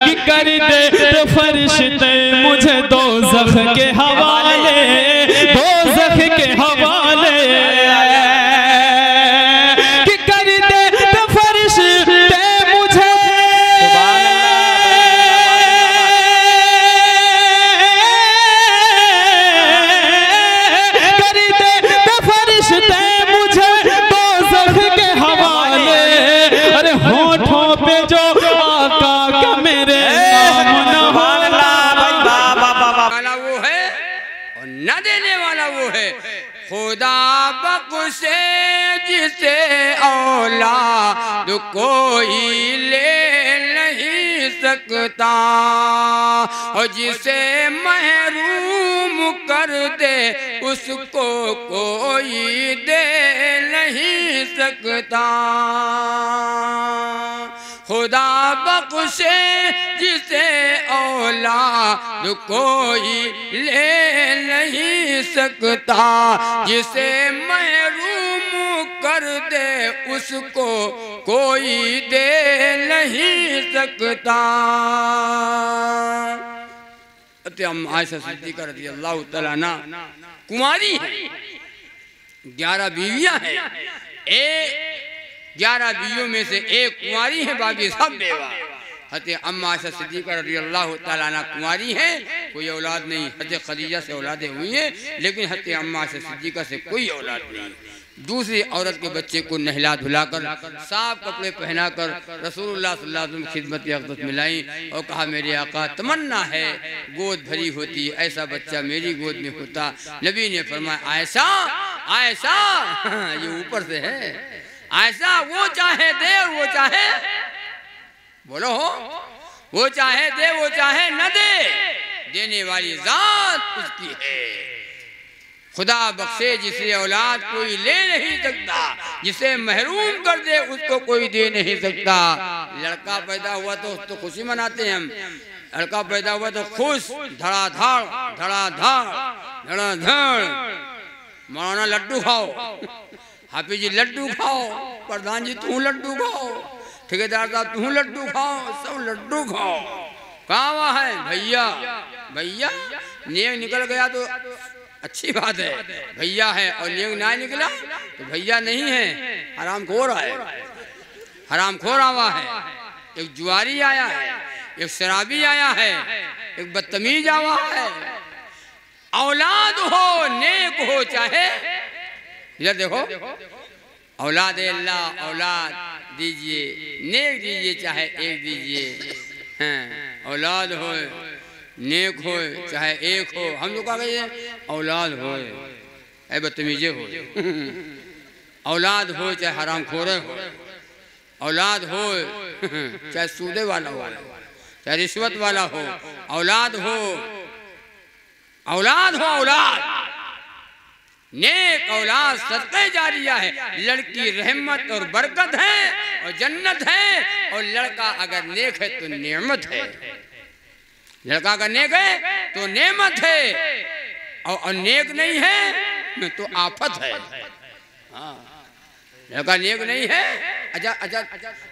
कि कर दे तो फरिश्ते मुझे दोज़ख के हवाले, दोज़ख के हवाले, कि कर दे तो फरिश्ते मुझे, कर दे तो फरिश्ते मुझे दोज़ख के हवाले। अरे होठों पे जो आका का मेरे नाम न होला, वाला वो है और न देने वाला वो है। खुदा बख्शे जिसे औलाद कोई ले नहीं सकता, और जिसे महरूम कर दे उसको कोई दे नहीं सकता। खुदा बख्शे जिसे औलाद कोई ले नहीं सकता, जिसे महरूम कर दे उसको कोई दे नहीं सकता। आयशा सिद्दीक़ा रज़ियल्लाहु तआला अन्हा कुंवारी है, 11 बीवियां हैं। 11 बीवियों में से एक कुंवारी है, बाकी सब बेवा। हज़रत अम्मा आयशा सिद्दीक़ा रज़ियल्लाहु तआला अन्हा कुंवारी है, कोई औलाद नहीं। हज़रत खदीजा से औलादें हुई हैं, लेकिन हज़रत अम्मा आयशा सिद्दीक़ा से कोई औलाद नहीं। दूसरी औरत के बच्चे को नहला धुलाकर साफ कपड़े पहनाकर रसूलुल्लाह सल्लल्लाहु अलैहि वसल्लम खिदमत अक़दस में लाई और कहा, मेरे आका तमन्ना है गोद भरी होती, ऐसा बच्चा मेरी गोद में होता। नबी ने फरमाया, आयशा आयशा, ये ऊपर से है, आयशा वो चाहे दे वो चाहे, बोलो हो, वो चाहे दे वो चाहे न दे, देने वाली जात उसकी है। खुदा बख्शे जिसे औलाद कोई ले नहीं सकता, जिसे महरूम कर दे उसको कोई दे नहीं सकता। लड़का पैदा हुआ तो खुशी मनाते हैं हम, लड़का पैदा हुआ तो खुश, धड़ाधड़ धड़ाधड़ धड़ाधड़। मौलाना लड्डू खाओ, हाफिज जी लड्डू खाओ, प्रधान जी तू लड्डू खाओ, ठेकेदार साहब तू लड्डू खाओ, सब लड्डू खाओ। कहाँ है भैया? भैया नेक निकल गया तो अच्छी बात है, भैया है, और नेक ना निकला तो भैया नहीं है, हरामखोर है, हरामखोर आवा है। एक जुआरी आया है, एक शराबी आया है, एक बदतमीज आवा है। औलाद हो नेक हो चाहे, इधर देखो, औलाद अल्लाह औलाद दीजिए, नेक दीजिए चाहे एक दीजिए। औलाद हो नेक हो चाहे एक हो, हम लोग कहा गए औलाद हो ऐ बदतमीजे हो, औलाद हो चाहे हरामखोर हो, औलाद हो चाहे सूदे वाला हो, चाहे रिश्वत वाला हो, औलाद हो, औलाद हो, औलाद नेक औलाद सदक़े जारिया है। लड़की रहमत और बरकत है और जन्नत है, और लड़का अगर नेक है तो नेमत है। लड़का अगर नेक है तो नेमत है, और नेक नहीं है तो आफत है। लड़का नेक नहीं है। अच्छा अच्छा,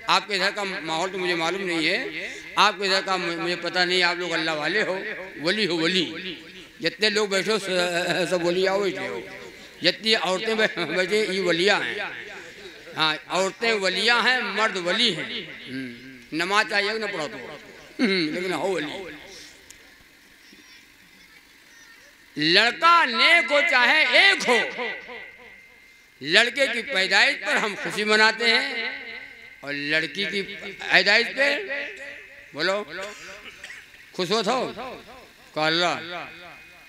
आपके इधर का माहौल तो मुझे मालूम नहीं है, आपके इधर का मुझे पता नहीं। आप लोग अल्लाह वाले हो, वली हो, वली। जितने लोग बैठे हो सब वली आओ, जितनी औरतें बैठे ये वलिया हैं। हाँ, औरतें वलिया हैं, मर्द वली हैं। नमाज चाहिए ना पढ़ो तो, लेकिन हो वली। लड़का नेक हो चाहे एक हो, लड़के की पैदाइश पर हम खुशी मनाते हैं, और लड़की की पैदाइश पे बोलो खुश हो तो कालरा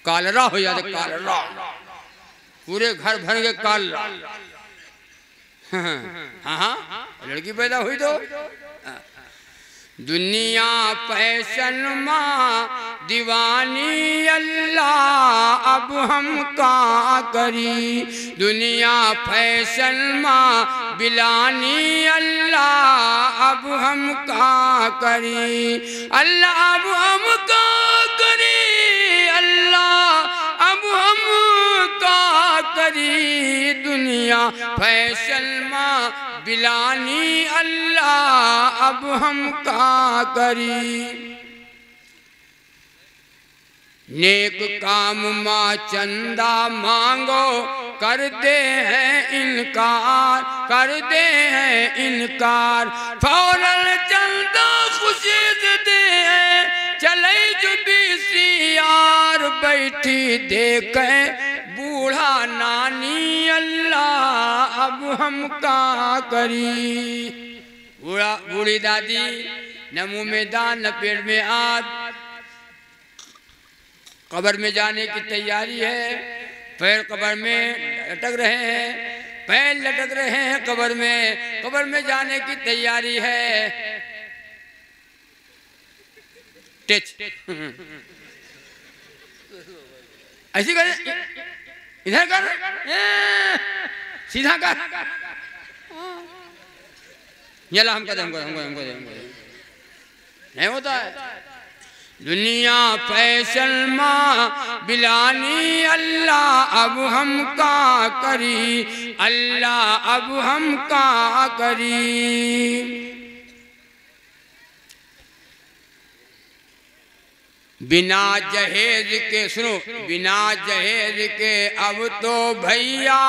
कालरा हो जाते, कालरा पूरे घर भर के कालरा। हाँ हाँ, लड़की पैदा हुई तो दुनिया फैशन माँ दीवानी अल्लाह अब हम का करी, दुनिया फैशन माँ बिलानी अल्लाह अब हम का करी, अल्लाह अब हम का करी, अल्लाह अब हम का करी, दुनिया फैशन माँ बिलानी अल्लाह अब हम का करी। नेक काम माँ चंदा मांगो करते हैं इनकार, करते हैं इनकार। फौरन चंदा खुशी देते हैं, चले जो बीसियार बैठी देखे बूढ़ा नानी अल्लाह अब हम का करी। बूढ़ा बूढ़ी दादी न मुँह में दान न पेट में आद, कब्र में जाने की तैयारी है। पैर कब्र में लटक रहे हैं, पैर लटक रहे हैं कब्र में जाने की तैयारी है। टेच ऐसी कर, इधर कर, सीधा कर, ये ला हमको नहीं होता है। दुनिया फैसल माँ बिलानी अल्लाह अब हम का करी, अल्लाह अब हम का करी। बिना जहेज के, सुनो, बिना जहेज के अब तो भैया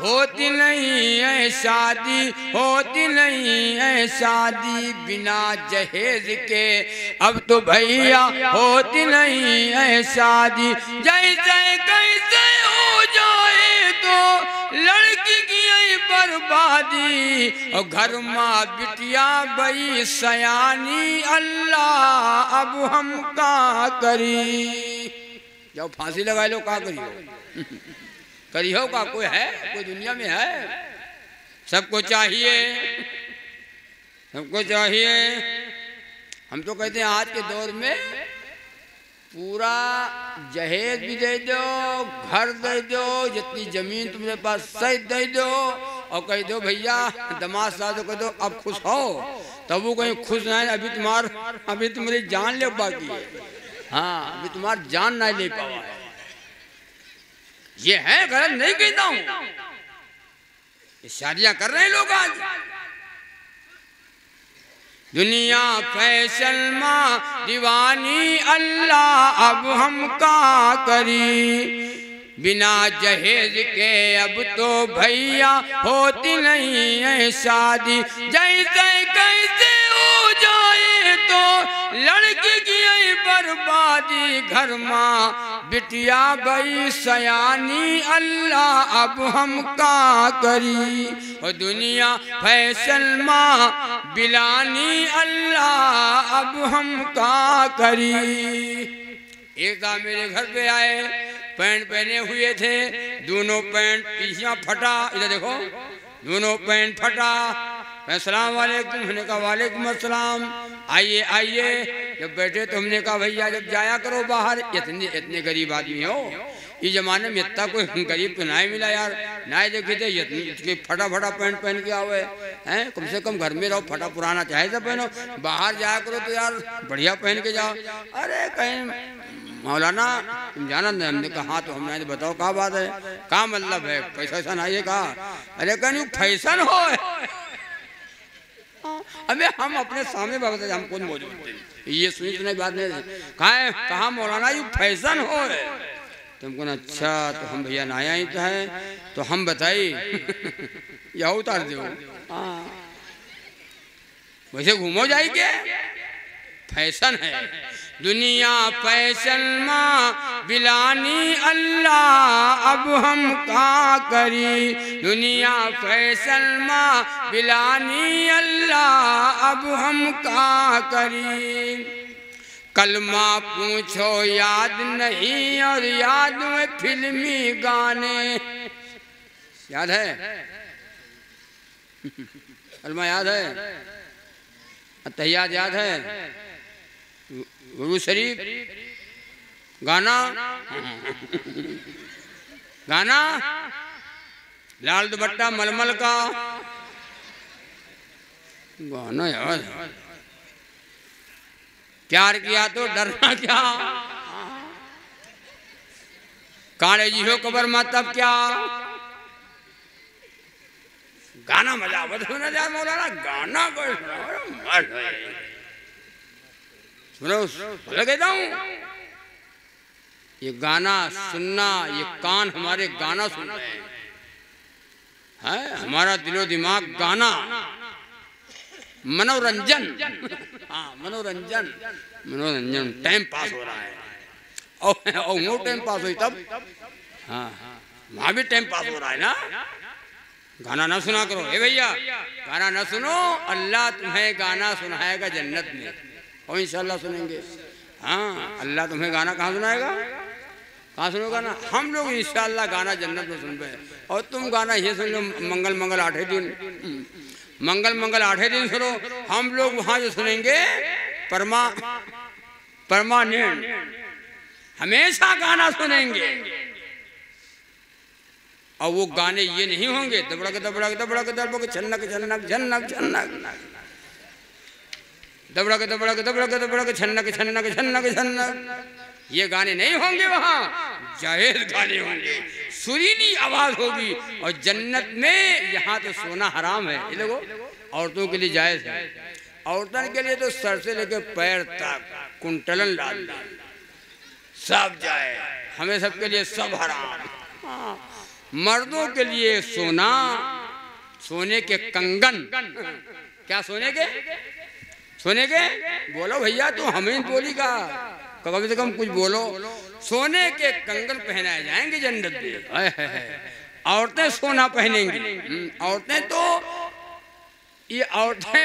होती नहीं है शादी, होती नहीं है शादी। बिना जहेज के अब तो भैया होती नहीं है शादी। जैसे कैसे हो जाए तो लड़की की बर्बादी, और घर माँ बिटिया बई सयानी अल्लाह अब हम का करी। जाओ फांसी लगा लो, का करियो करियो का कोई है, कोई दुनिया में है? सबको चाहिए, सबको चाहिए। हम तो कहते हैं आज के दौर में पूरा जहेज भी दे दो, घर दे दो, जितनी जमीन तुम्हारे पास सही दे दो, और कह दो भैया दमाद साहब कह दो अब खुश हो। तब वो कहीं खुश नहीं, अभी तुम्हारी जान ले बाकी है। हाँ, अभी तुम्हारी जान नहीं ले पावा है। ये है, गलत नहीं कहता हूँ, ये शादियां कर रहे हैं लोग आज। दुनिया फैसल माँ दीवानी अल्लाह अब हम का करी। बिना जहेज के अब तो भैया होती नहीं है शादी। जैसे कैसे हो जाए तो लड़की की बर्बादी, घर माँ बिटिया गई सयानी अल्लाह अब हम का करी। और दुनिया फैसल माँ बिलानी अल्लाह अब हम का करी। एक दाम मेरे घर पे आए, पैंट पहने हुए थे, दोनों पैंट पीछे फटा, इधर देखो, दोनों पैंट फटा। अस्सलाम वालेकुम, हमने कहा वालेकुम अस्सलाम, आइए आइए। जब बैठे तो हमने कहा भैया जब जाया करो बाहर, इतने गरीब आदमी हो, इस जमाने में इतना कोई गरीब तो नहीं मिला यार, ना देखे थे इतने फटा फटा पैंट पहन के आओए हैं। कम से कम घर में रहो, फटा पुराना चाहे सब पहनो, बाहर जाया करो तो यार बढ़िया पहन के जाओ। अरे कहीं मौलाना तुम जाना नहीं? हमने कहा हाँ, तो हमने बताओ क्या बात है, क्या मतलब है, पैसा ऐसा नहीं है कहा? अरे कहीं फैशन हो। अबे हम अपने सामने बात हम कौन मौजूद, ये सुनी सुनाई बात नहीं। कहा मौलाना ये फैशन हो। तुमको ना अच्छा, तो हम भैया ना आया ही तो है, तो हम बताई या उतार दो। वैसे घूमो जाए क्या, फैशन है। दुनिया फैशन माँ बिलानी अल्लाह अब हम का करी। दुनिया फैशन माँ बिलानी अल्लाह अब हम का करी। कलमा पूछो याद नहीं, और याद में फिल्मी गाने याद है। कलमा याद है, अत्तहियात याद है, गुरु शरीफ गाना, गाना लाल दुपट्टा मलमल का गाना याद है। प्यार किया तो डरना क्या, काले जी हो कबर मत तब क्या। गाना मजा बता यार मौलाना, गाना को सुनो कहता हूँ। ये गाना सुनना, ये कान हमारे गाना सुन रहे हैं, हमारा दिलो दिमाग गाना, मनोरंजन। हाँ, मनोरंजन, मनोरंजन, टाइम पास हो रहा है। और वो टाइम पास हुई तब, हाँ वहाँ भी टाइम पास हो रहा है ना। गाना ना सुना करो, ए भैया गाना ना सुनो, अल्लाह तुम्हें गाना सुनाएगा जन्नत में, और इंशाल्लाह सुनेंगे। हाँ, अल्लाह तुम्हें गाना कहाँ सुनाएगा, कहाँ सुनोगा ना, हम लोग इंशाल्लाह गाना जन्नत में सुन रहे हैं। और तुम गाना ये सुन लो, मंगल मंगल 8 दिन, मंगल मंगल 8 दिन सुनो। हम लोग वहाँ जो सुनेंगे परमानेंट, हमेशा गाना सुनेंगे। और वो गाने ये नहीं होंगे दबड़क दबड़क दबड़क दबड़क छन्नक छन्नक छन्नक छन्नक, दबड़क दबड़क दबड़क दबड़क छन्नक छन्नक छन्नक छन्नक, ये गाने नहीं होंगे। वहाँ जायज़ गाने होंगे, सुरीली आवाज़ होगी। और जन्नत में यहाँ तो सोना हराम है, ये देखो औरतों के लिए जायज़ है। औरतों के लिए तो सर से लेकर पैर तक कुंटलन डाल सब जाए, हमें सबके लिए सब हराम। हाँ, मर्दों के लिए सोना, सोने के कंगन, क्या सोने के, सोने के बोलो भैया, तो हमें बोली का कम से कम कुछ बोलो। सोने के कंगन पहनाए जाएंगे जन्नत में। औरतें सोना पहनेंगी। औरतें तो ये औरतें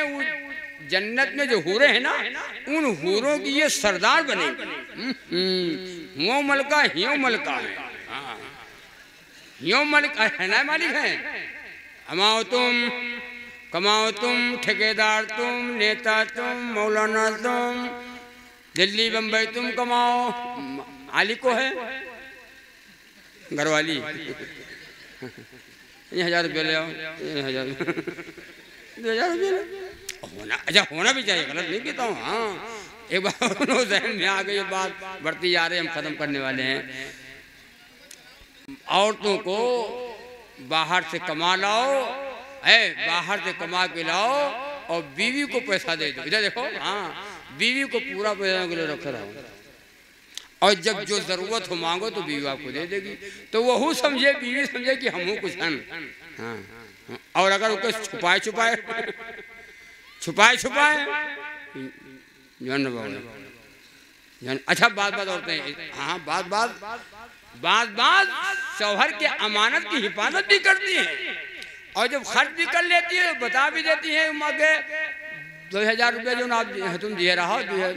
जन्नत में जो हूरें हैं ना, उन हूरों की ये सरदार बनेंगी। वो मलका हियो मलका है, यो मलिक है ना, मालिक है। अमाओ तुम, कमाओ तुम, ठेकेदार तुम, नेता तुम, मौलाना तुम, दिल्ली बम्बई तुम कमाओ, मालिक को है घरवाली। 1000 रुपये ले आओ, 1000 2000 रुपये होना, अच्छा होना भी चाहिए, गलत नहीं कहता हूँ। हाँ, एक बार जहन में आ गई बात, बढ़ती जा रही, हम खत्म करने वाले हैं। औरतों को बाहर से कमा लाओ, बाहर से कमा के लाओ और बीवी को पैसा दे दो। इधर देखो, हाँ, बीवी को पूरा पैसा के लिए रख रहा हूँ। और जब जो जरूरत हो मांगो तो बीवी आपको दे देगी। तो वह समझे, बीवी समझे कि हम कुछ हैं। हाँ, और अगर उसको छुपाए छुपाए छुपाए छुपाए अच्छा, बात बात औरतें, हाँ बात बात बात बात शौहर के अमानत की हिफाजत भी करती हैं। और जब खर्च भी कर लेती है बता भी देती है, मगे 2000 रुपये जो आप तुम दिए रहा, 2000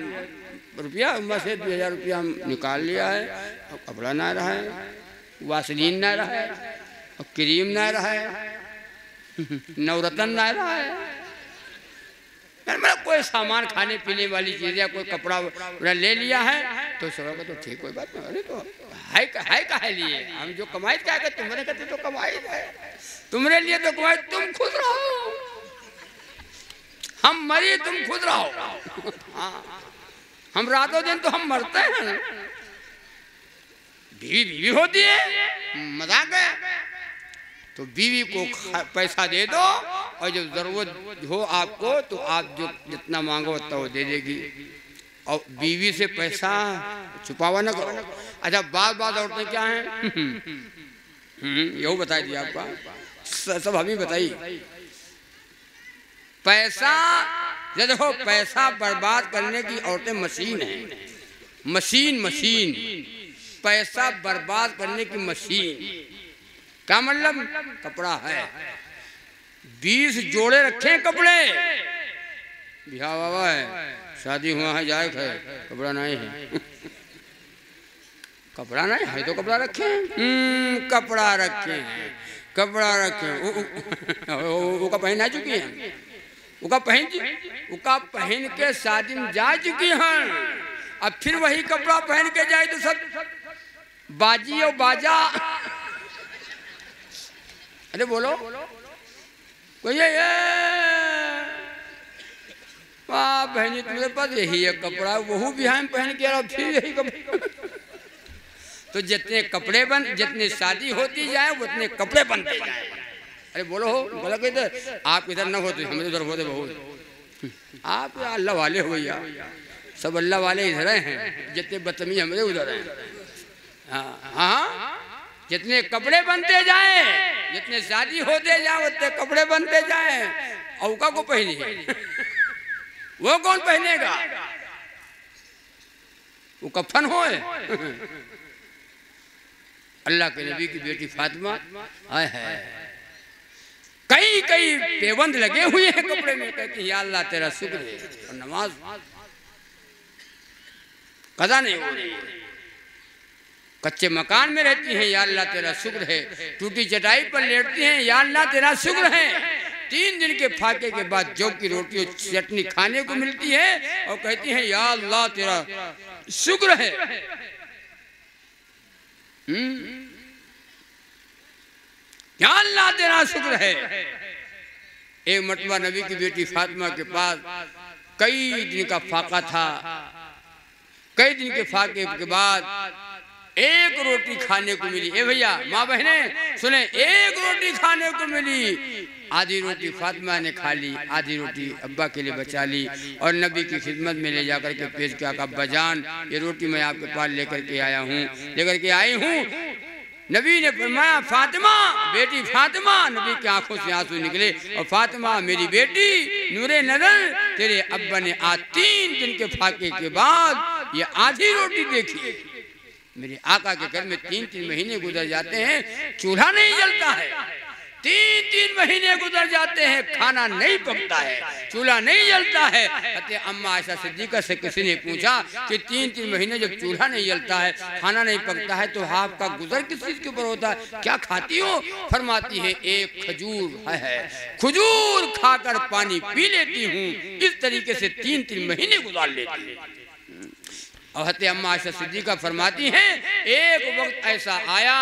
रुपया उम्मा से 2000 रुपया हम निकाल लिया है। अब कपड़ा ना रहा है, वासलीन ना रहा है, और क्रीम ना रहा है, नवरत्न ना रहा है, मतलब कोई सामान खाने पीने वाली चीज़ या कोई कपड़ा ले लिया है तो सब तो ठीक, कोई बात नहीं। अरे तो है काहे लिए, हम जो कमाई क्या है, तुम्हारे कहते तो कमाई है, तुम्हारे लिए तो कमाई, तुम खुद रहो, हम मरी तुम खुद रहो। हाँ, हम रातों दिन तो हम मरते हैं। बीवी बीवी होती है, मजाक है। तो बीवी को पैसा दे दो, और जब जरूरत हो आपको तो आप जो जितना मांगो उतना वो दे देगी। और बीवी से पैसा छुपावा ना करो। अच्छा, बात औरतें क्या हैं, यही बता दिया आपका, सब हम ही बताइए। पैसा, देखो पैसा बर्बाद करने की औरतें मशीन है, मशीन पैसा बर्बाद करने की मशीन। क्या मतलब, कपड़ा है 20 जोड़े रखे कपड़े, ब्याह बाबा है, शादी हुआ है, जायक है, कपड़ा नहीं है, कपड़ा नहीं है तो कपड़ा रखे हैं, कपड़ा रखे हैं, कपड़ा रखे वो का पहन आ चुकी है, उका पहन के शादी में जा चुकी हैं। अब फिर वही कपड़ा पहन के जाए तो सब बाजी और बाजा। अरे बोलो कोई ये वाह बहनी, तुम्हारे पास यही है कपड़ा, वह भी हम पहन के आ, फिर यही कपड़ा। तो जितने कपड़े जितनी शादी होती जाए उतने कपड़े बनते जाए। अरे बोलो हो, बोला इधर आप इधर न होते, हम उधर होते बहुत। आप अल्लाह वाले हो भैया, सब अल्लाह वाले इधर हैं, जितने बदतमीज हमारे उधर हैं। हाँ, जितने कपड़े बनते जाए, जितने शादी होते जाए उतने कपड़े बनते जाए, औका को पहने वो कौन पहनेगा? वो कफन हो। अल्लाह के नबी की बेटी फातिमा है, कई कई पेबंद लगे हुए हैं कपड़े में, कहती या अल्लाह तेरा शुक्र है, और नमाज कदा नहीं हो रही है। कच्चे मकान में रहती हैं, या अल्लाह तेरा शुक्र है। टूटी चटाई पर लेटती हैं, या अल्लाह तेरा शुक्र है। 3 दिन के फाके के बाद जौ की रोटी और चटनी खाने को मिलती है और कहती हैं या अल्लाह तेरा शुक्र है। या अल्लाह तेरा शुक्र है। एक मरतबा नबी की बेटी फातिमा के पास कई दिन का फाका था। कई दिन के फाके के बाद एक रोटी खाने को मिली। ए भैया माँ बहने सुने, एक रोटी खाने को मिली। आधी रोटी फातिमा ने खा ली, आधी रोटी अब्बा के लिए बचा ली और नबी की खिदमत में ले जाकर के पेश किया। अब्बा जान, ये रोटी मैं आपके पास लेकर के आया हूँ, लेकर के आई हूँ। नबी ने फरमाया फातिमा, बेटी फातिमा। नबी की आंखों से आंसू निकले और फातिमा मेरी बेटी नूरे नजर, तेरे अब्बा ने आज 3 दिन के फाके के बाद ये आधी रोटी देखी। मेरे आका के घर में 3-3 महीने गुजर जाते हैं, चूल्हा नहीं जलता है। 3-3 महीने गुजर जाते हैं, खाना नहीं पकता है, चूल्हा नहीं जलता है। अम्मा आयशा सिद्दीका से किसी ने पूछा कि 3-3 महीने जब चूल्हा नहीं जलता है, खाना नहीं पकता है, तो आपका गुजर किस चीज के ऊपर होता है, क्या खाती हो? फरमाती है एक खजूर है, खजूर खाकर पानी पी लेती हूँ। इस तरीके से 3-3 महीने गुजार लेती हूँ। और हते अम्मा आयशा सिद्दीका फरमाती हैं एक वक्त ऐसा आया,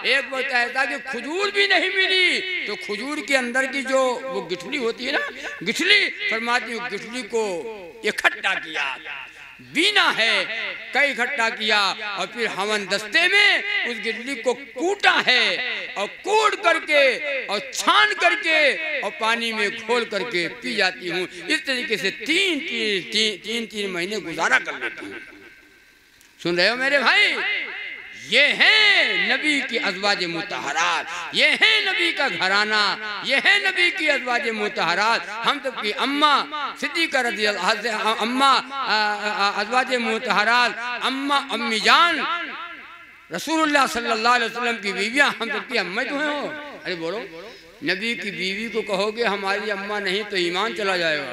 एक वक्त ऐसा कि खजूर भी नहीं मिली, तो खजूर के अंदर की जो वो गिठली होती है ना, गिठली, फरमाती हूँ गिठली को इकट्ठा किया, बीना है कई इकट्ठा किया और फिर हवन दस्ते में उस गिठली को कूटा है और कूट करके और छान करके और पानी में घोल करके पी जाती हूँ। इस तरीके से 3-3 महीने गुजारा कर लेती हूँ। सुन रहे हो मेरे भाई? ये है नबी की अज़वाज मुतहरात, ये है नबी का घराना, ये है नबी की अज़वाज मुतहरात। हम सब की अम्मा सिद्दीक़ा रज़ी अल्लाह, अम्मा अज़वाज मुतहरात, अम्मा अम्मी जान रसूलुल्लाह सल्लल्लाहु अलैहि वसल्लम की बीवियां हम सब की अम्मा तो हैं। हो अरे बोलो, नबी की बीवी को कहोगे हमारी अम्मा नहीं तो ईमान चला जाएगा,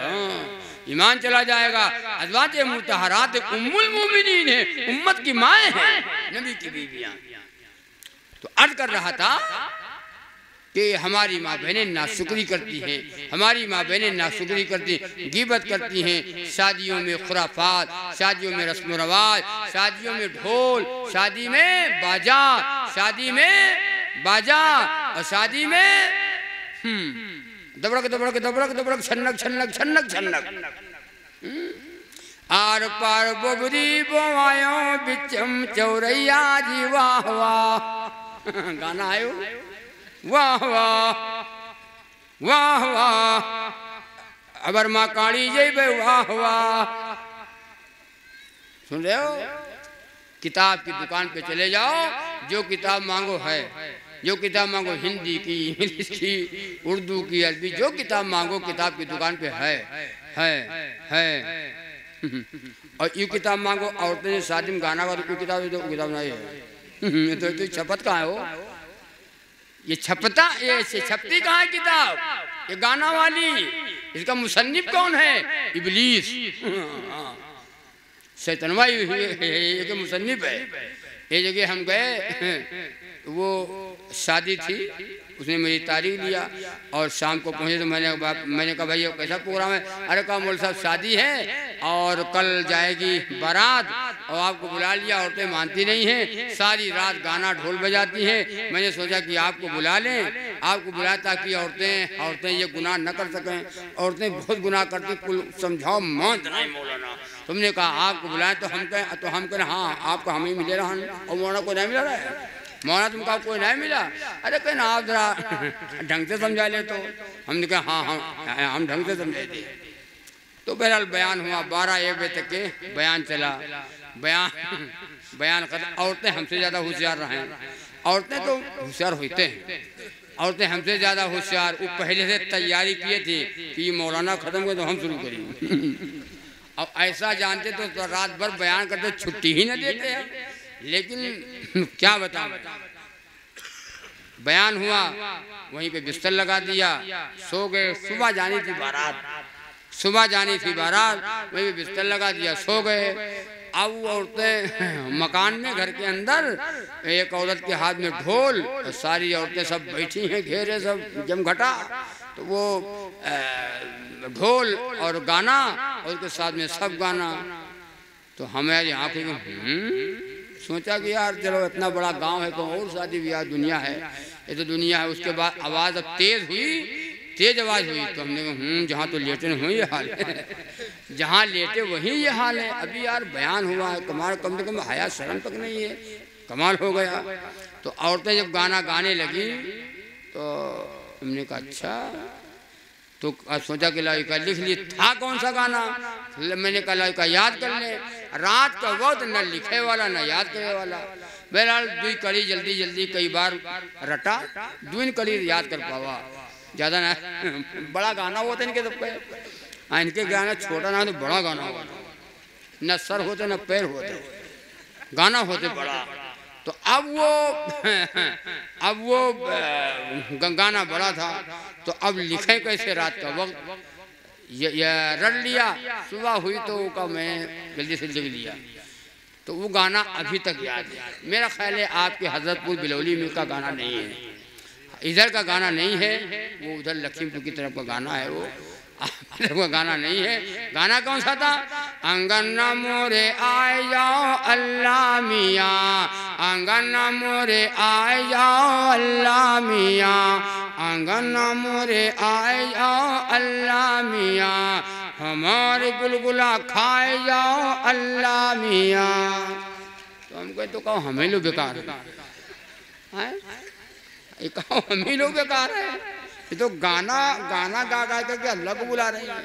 ईमान चला जाएगा। अज़वाज मुतहरात उम्मुल मोमिनीन है, उम्मत की माएँ हैं नबी की बीवियां। तो अर्ज कर रहा था कि हमारी माँ बहनें नाशुक्री करती हैं, हमारी माँ बहनें नाशुक्री करती, गीबत करती हैं। शादियों में खुराफात, शादियों में रस्म रवाज, शादियों में ढोल, शादी में बाजा, शादी में बाजा और शादी में दबड़क दबड़क दबड़क दबड़क छन्नक छन्नक छन्नक छन्नक। आर पार बोबरी बोवायो बिचम चौरैया जी वाह वाह। गाना आयो वाह वाह वाह वाह, अबर माँ काली जय बे वाह वाह। सुन रहे हो? किताब की दुकान पे चले जाओ, जो किताब मांगो है, जो किताब मांगो हिंदी की, इंग्लिश की, उर्दू की, अरबी, जो किताब मांगो किताब की दुकान पे है। और ये किताब मांगो औरतें ने शादी में गाना गा तो कोई किताब नहीं है। तो छपत कहाँ है? हो ये छपता, ये छपती कहाँ है किताब? ये गाना वाली, इसका मुसन्निफ कौन है? इब्लीस, शैतानवा ये मुसन्निफ है। ये जगह हम गए, वो शादी थी, उसने मेरी तारीख लिया और शाम को पहुंचे तो मैंने कहा भाई कैसा प्रोग्राम है? अरे कहा मौलवी साहब शादी है और कल जाएगी बारात और आपको बुला लिया। औरतें मानती नहीं हैं, सारी रात गाना ढोल बजाती हैं। मैंने सोचा कि आपको बुला लें, आपको बुलाया ताकि औरतें ये गुनाह न कर सकें। औरतें बहुत गुनाह करती, कुल समझाओ मान नहीं मौलाना। तुमने कहा आपको बुलाएं तो हम कहें हाँ आपको हमें मिले रहा और मौलाना को नहीं मिला रहा है, मौलाना तुमको कोई नहीं मिला। अरे कहना आप जरा ढंग से समझा ले। तो हमने कहा हाँ हम ढंग से समझे थे। तो बहरहाल बयान हुआ, 12-1 बजे तक के बयान चला। बयान कर। औरतें हमसे ज़्यादा होशियार रहें, औरतें तो होशियार होते हैं, औरतें हमसे ज़्यादा होशियार। वो पहले से तैयारी किए थे कि ये मौलाना ख़त्म हो तो हम शुरू करेंगे। अब ऐसा जानते तो रात भर बयान करते छुट्टी ही न देते हैं। लेकिन क्या बताऊं, बयान हुआ वहीं पे बिस्तर लगा दिया, सो गए। सुबह जानी थी बारात, सुबह जानी थी बारात, वहीं पे बिस्तर लगा दिया, सो गए। अब औरतें मकान में, घर के अंदर, एक औरत के हाथ में ढोल, सारी औरतें सब बैठी हैं घेरे, सब जमघटा। तो वो ढोल और गाना और उसके साथ में सब गाना। तो हमारी आँखें सोचा कि यार चलो इतना बड़ा गांव है तो और शादी ब्याह दुनिया है, ये तो दुनिया है। उसके बाद आवाज़ अब तेज़ हुई, तेज आवाज़ हुई तो हमने कहा जहाँ तो लेटे हुए ये हाल है, जहाँ लेटे वहीं ये हाल है। अभी यार बयान हुआ है, कमाल, कम से कम हया शर्म तक नहीं है, कमाल हो गया। तो औरतें जब गाना गाने लगी तो हमने कहा अच्छा। तो सोचा कि लाइका लिख ली, था कौन सा गाना। मैंने कहा लाइका याद कर ले, रात का वक्त न लिखे वाला न याद करे वाला। बहरहाल दुई कड़ी जल्दी जल्दी कई बार रटा, दुई कड़ी याद कर पावा, ज़्यादा ना बड़ा गाना होता इनके तो इनके गाना छोटा ना तो बड़ा गाना होगा, न सर होते न पैर होते, गाना होते बड़ा। तो अब वो गाना बड़ा था तो अब लिखे कैसे। रात का वक्त रट लिया, सुबह हुई तो का मैं जल्दी से लिख लिया। तो वो गाना अभी तक याद है। मेरा ख्याल है आपके हजरतपुर बिलौली में का गाना नहीं है, इधर का गाना नहीं है, वो उधर लखीमपुर की तरफ का गाना है, वो वो गाना नहीं है। गाना कौन सा था। आंगन मोरे आए जाओ अल्लाह मियाँ, आंगन मोरे आए जाओ अल्लाह मियाँ, आंगन मोरे आए जाओ अल्लाह मियाँ, हमारे गुलगुला खाए जाओ अल्लाह मियाँ। तो हम कहे तो कहो हमें लो बेकार है, ये कहो हमें लो बेकार है, ये तो गाना गाना गा गा के अल्लाह को बुला रहे हैं।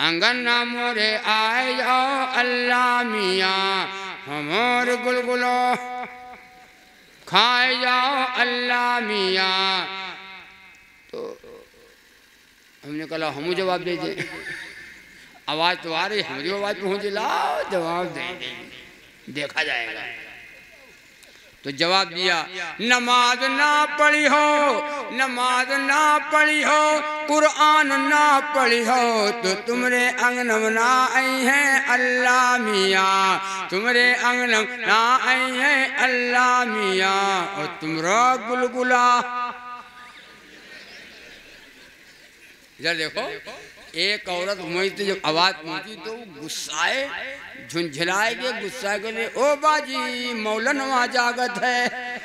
आंगन मोरे आए जाओ अल्लाह मियाँ, हमारे गुलगुलो खाए जाओ अल्लाह मियाँ। तो हमने कहा हम जवाब दे दे, आवाज़ तो आ रही, हमारी आवाज़ पहुँची, लाओ जवाब दे दे, देखा जाएगा। तो जवाब दिया, नमाज ना पढ़ी हो, नमाज ना पढ़ी हो, कुरान ना पढ़ी हो, तो तुमरे अंगनम ना आई हैं अल्लाह मियाँ, तुमरे अंगनम ना आई हैं अल्लाह मियाँ, और तुमरा गुलगुला। इधर देखो, एक औरत हुई तो जब आवाज़ पहुँची तो गुस्साए, झुंझलाए के गुस्सा के लिए, ओ बाजी मौलानवा जागत है।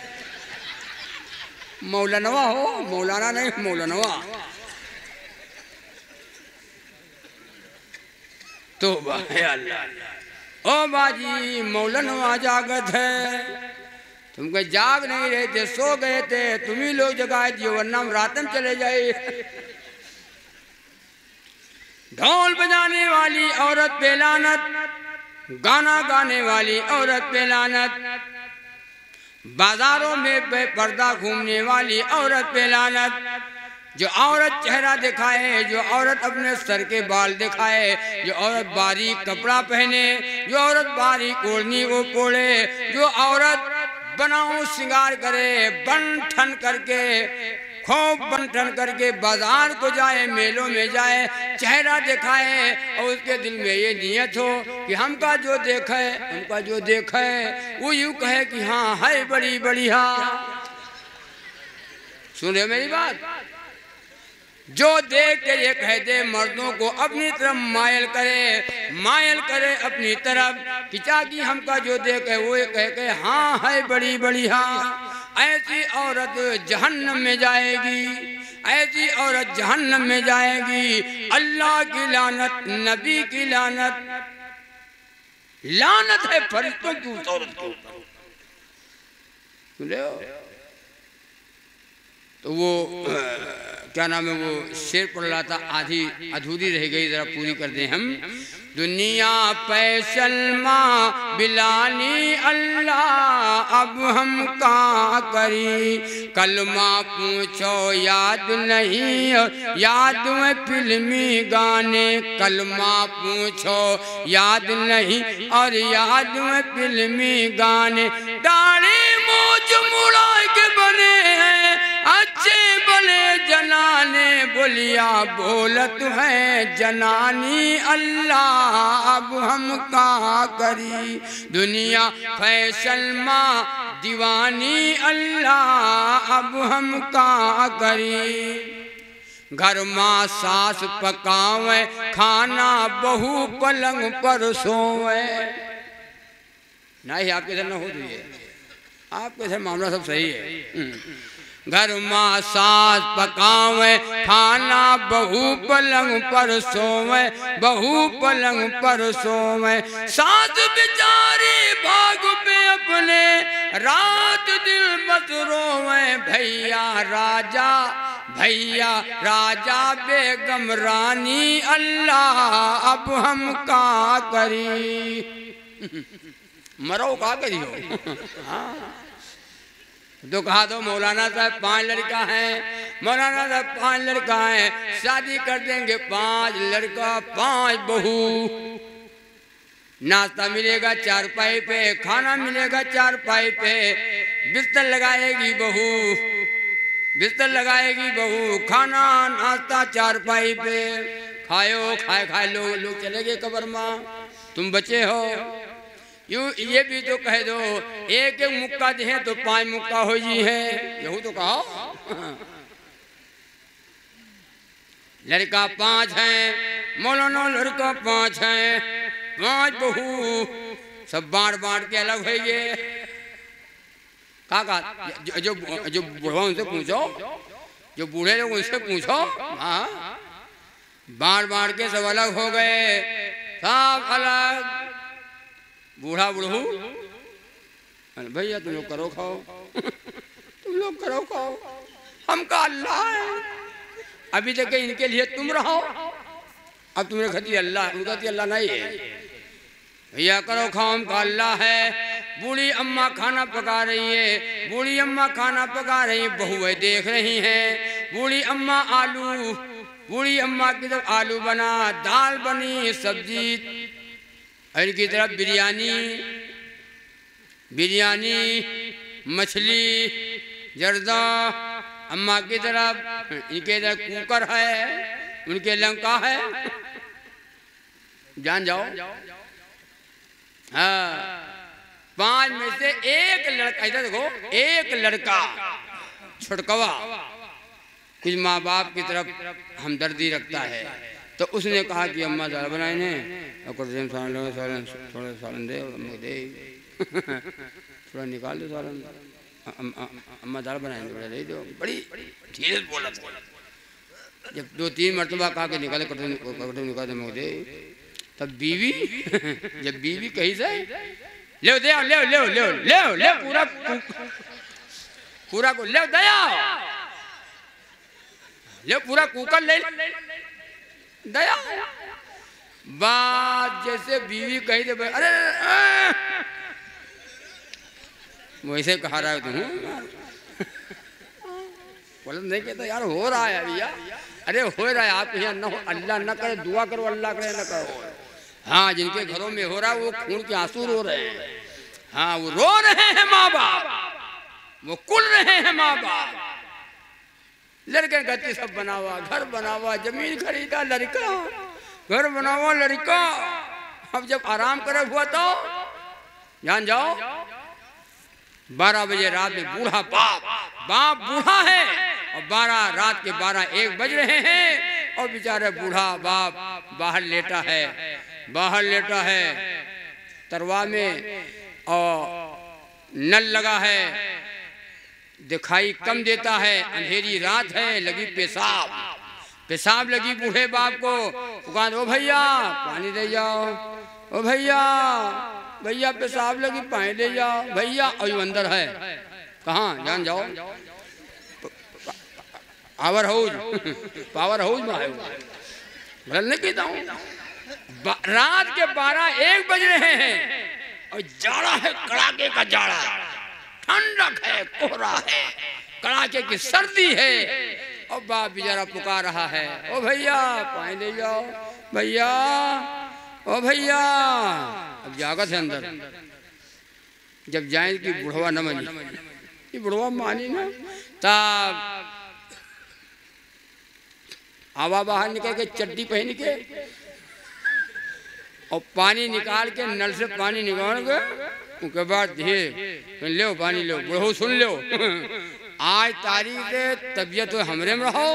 मौलानवा हो, मौलाना नहीं, मौलानवा। तो अल्लाह, ओ बाजी मौलानवा जागत है। तुम कहे जाग नहीं रहे थे, सो गए थे, तुम ही लोग जगाए दिए, वरना हम रात में चले जाए। ढोल बजाने वाली औरत पे लानत, गाना गाने वाली औरत पे लानत, बाजारों में बेपर्दा घूमने वाली औरत पे लानत। जो औरत चेहरा दिखाए, जो औरत अपने सर के बाल दिखाए, जो औरत बारीक कपड़ा पहने, जो औरत बारीक ओढ़नी को ओढ़े, जो औरत बनाओ श्रृंगार करे, बन ठन करके, खूब बन ठन करके बाजार को जाए, मेलों में जाए, चेहरा दिखाए और उसके दिल में ये नियत हो कि हमका जो देखे, उनका जो देखे वो यूँ कहे कि हाँ है बड़ी बढ़िया। सुन रहे मेरी बात। जो देख के ये कह दे मर्दों को अपनी तरफ मायल करे अपनी तरफ, खिंचा कि हमका जो देखे वो ये कह के हाँ है बड़ी बढ़िया। ऐसी औरत जहन्नम में जाएगी, ऐसी औरत जहन्नम में जाएगी। अल्लाह की लानत, नबी की लानत, लानत है फरिश्तों की उस औरत के ऊपर। तो वो क्या नाम है, वो शेर पढ़ रहा था, आधी अधूरी रह गई, जरा पूरी कर दें हम। दुनिया पे सलमा बिलानी अल्लाह अब हम का करी। कलमा पूछो याद नहीं याद में फिल्मी गाने। कलमा पूछो याद नहीं और याद में फिल्मी गाने। दाढ़ी मूंछ मुड़ा के बने हैं अच्छे बने जनाने। बोलिया बोलत है जनानी अल्लाह अब हम का करी। दुनिया फैसल माँ दीवानी अल्लाह अब हम का करी। घर माँ सास पकावे खाना बहू पलंग पर सोवे। नहीं आपके इधर न हो रही है, आपके इधर मामला सब सही है। घर माँ सास पकावे खाना बहू पलंग पर सोवे। बहू पलंग पर सोवे। सास बेचारी भाग पे अपने रात दिल बस रोवे। भैया राजा बेगम रानी अल्लाह अब हम का करी। मरो का करी हो। तो कहा दो मौलाना साहब 5 लड़का हैं, मौलाना साहब 5 लड़का हैं, शादी कर देंगे 5 लड़का 5 बहू। नाश्ता मिलेगा 4 पाई पे, खाना मिलेगा 4 पाई पे। बिस्तर लगाएगी बहू, बिस्तर लगाएगी बहू, खाना नाश्ता 4 पाई पे। खाओ खाए लोग चले गए कब्र माँ, तुम बचे हो। यूँ ये भी तो कह दो एक मुक्का दे तो 5 मुक्का हो जी है। यहू तो कहो। लड़का 5 हैं, मौलाना लड़का 5 हैं, 5 बहू, सब बांट के अलग हो गए। काका जो बुढ़वा उनसे पूछो, जो बूढ़े लोग उनसे पूछो। हाँ बांट के सब अलग हो गए, सब अलग। बूढ़ा बूढ़ू भैया तुम लोग करो खाओ, तुम लोग करो खाओ, हमका अल्लाह है। अभी तक इनके लिए तुम रहो, अब तुमने कहती अल्लाह, उनका अल्लाह नहीं है। भैया करो खाओ, हमका अल्लाह है। बूढ़ी अम्मा खाना पका रही है, बूढ़ी अम्मा खाना पका रही है, बहुएं देख रही हैं। बूढ़ी अम्मा बूढ़ी अम्मा की तरफ आलू बना, दाल बनी, सब्जी, और की तरफ बिरयानी मछली जर्दा। अम्मा की तरफ, इनके तरफ कुकर है, उनके लंका है। जान जाओ। हाँ 5 में से एक लड़का, इधर देखो, एक लड़का छुटकवा कुछ माँ बाप की तरफ हमदर्दी रखता है। तो उसने कहा कि अम्मा दाल बनाए ने और थोड़ा सालन दे, दे थोड़ा निकाल दो सालन। अम्मा दाल बनाए थोड़ा दे दो। बड़ी धीरे बोला। जब 2-3 मरतबा कहा कि निकाले कटोरी निकाल दे, तब बीवी जब बीवी कही से ले दे ले ले ले ले ले पूरा को ले दया ले पूरा कुकर ले दया। बात जैसे बीवी कही दे, अरे वैसे कहा रहा है तुम। बोला नहीं कहता यार हो रहा है भैया, अरे हो रहा है। आप यहाँ न हो, अल्लाह न करे, दुआ करो अल्लाह करे न करो। हाँ जिनके घरों में हो रहा है वो खून के आंसू रो रहे हैं। हाँ वो रो रहे हैं माँ बाप, वो कुल रहे हैं माँ बाप। लड़के गति सब बनावा, घर बनावा, जमीन खरीदा लड़का, घर बनावा लड़का। अब जब आराम करे हुआ तो जान जाओ 12 बजे रात में बूढ़ा बाप बूढ़ा है और 12 रात के 12-1 बज रहे हैं और बेचारे बूढ़ा बाप बाहर लेटा है तरवा में और नल लगा है, दिखाई कम देता है, अंधेरी रात है, लगी पेशाब लगी बूढ़े बाप को। दुकान ओ भैया पानी दे जाओ, ओ भैया पेशाब लगी पानी दे जाओ भैया। और ये अंदर है कहाँ जान जाओ, पावर हाउस में आए। नहीं कहता हूँ रात के 12-1 बज रहे हैं और जाड़ा है, कड़ाके का जाड़ा, ठंडक है, कोहरा है, कड़ाके की सर्दी है और बाप बेचारा पुकार रहा है, ओ भैया पानी ले जाओ, भैया ओ भैया। अब जागत है अंदर, जब जाए कि बुढ़वा न मानी, ये बुढ़वा मानी ना, तब हवा बाहर निकल के चड्डी पहन के और पानी निकाल के, नल से पानी निकाल के उसके बाद धीरे लो पानी लो, बुढ़ो सुन लो। आज तारीख से तबीयत तो हमरे में रहो,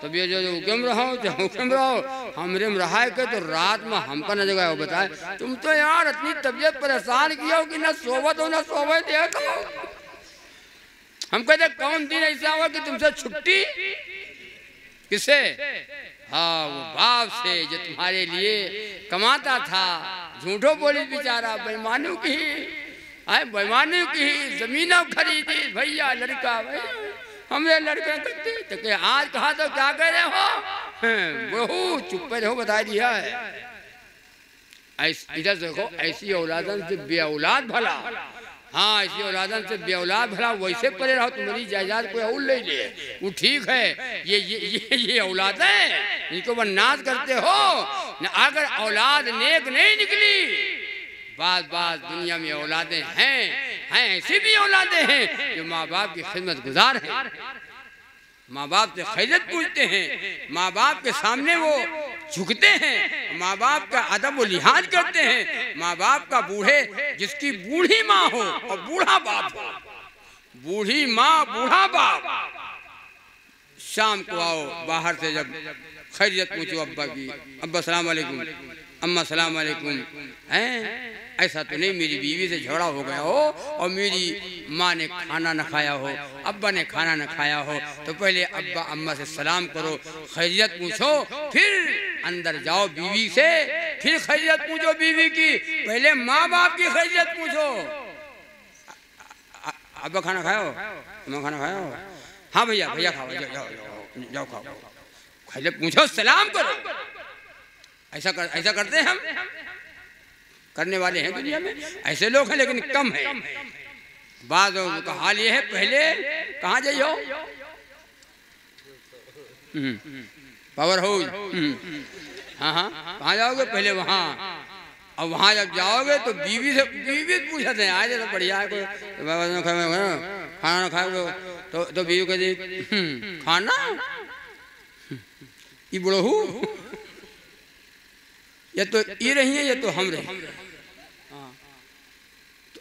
तबीयत जो हुक्म रहो तो हुक्म रहो, हमरे में रहा के तो रात में हमका न जगह बताए, तुम तो यार इतनी तबीयत परेशान किया हो कि ना सोवत हो ना सोवे देखो। हम कहते कौन दिन ऐसा हुआ कि तुमसे छुट्टी, किसे? हाँ वो बाप से जो तुम्हारे लिए कमाता था, झूठो बोली बेचारा, बेईमानों की बेईमानों की जमीन खरीदी भैया, लड़का भैया हमरे लड़के करते तो के आज कहा तो क्या कह रहे हो, बहू चुप रहो, बता दिया है। इधर देखो, ऐसी औलादन से बे औलाद भला, हाँ ऐसी औलादन से बे औलाद भला, वैसे पड़े रहो, तुम्हारी जायदाद कोई और ले ले, वो ठीक है। ये औलाद है, इनको बदनाम करते हो न। अगर औलाद नेक नहीं निकली, बात दुनिया में औलादें हैं ऐसी भी औलादें हैं जो माँ बाप की खिदमत गुजार हैं, माँ बाप से खैरियत पूछते हैं, माँ बाप के सामने वो झुकते हैं, माँ बाप का अदब व लिहाज करते हैं। माँ बाप का बूढ़े, जिसकी बूढ़ी माँ हो और बूढ़ा बाप हो, बूढ़ी माँ बूढ़ा बाप, शाम को आओ बाहर से जब खैरियत पूछो अब्बा की, अब्बा सलाम वालेकुम, अम्मा सलाम वालेकुम, हैं ऐसा तो नहीं मेरी बीवी से झगड़ा हो गया हो और मेरी माँ ने खाना न खाया हो, अब्बा ने खाना न खाया हो, तो पहले अब्बा अम्मा से सलाम करो, खैरियत पूछो, फिर अंदर जाओ बीवी से, फिर खैरियत पूछो बीवी की, पहले माँ बाप की खैरियत पूछो। अब्बा खाना खाओ, अम्मा खाना खाओ, हाँ भैया भैया खाओ, जाओ खाओ, खैरियत पूछो, सलाम करो। ऐसा करते हैं हम, करने वाले हैं दुनिया में, ऐसे लोग हैं लेकिन कम है। बाद का हाल ये है, पहले कहाँ जाइयो, पावर हाउस, हाँ कहाँ जाओगे, पहले वहाँ, और वहाँ जब जाओगे तो बीवी से पूछते हैं, आज तो बढ़िया है, कोई खाना ना खाओ तो बीवी कहती खाना, ये बुढ़ऊ ये तो ये रही है, ये तो हम रहे,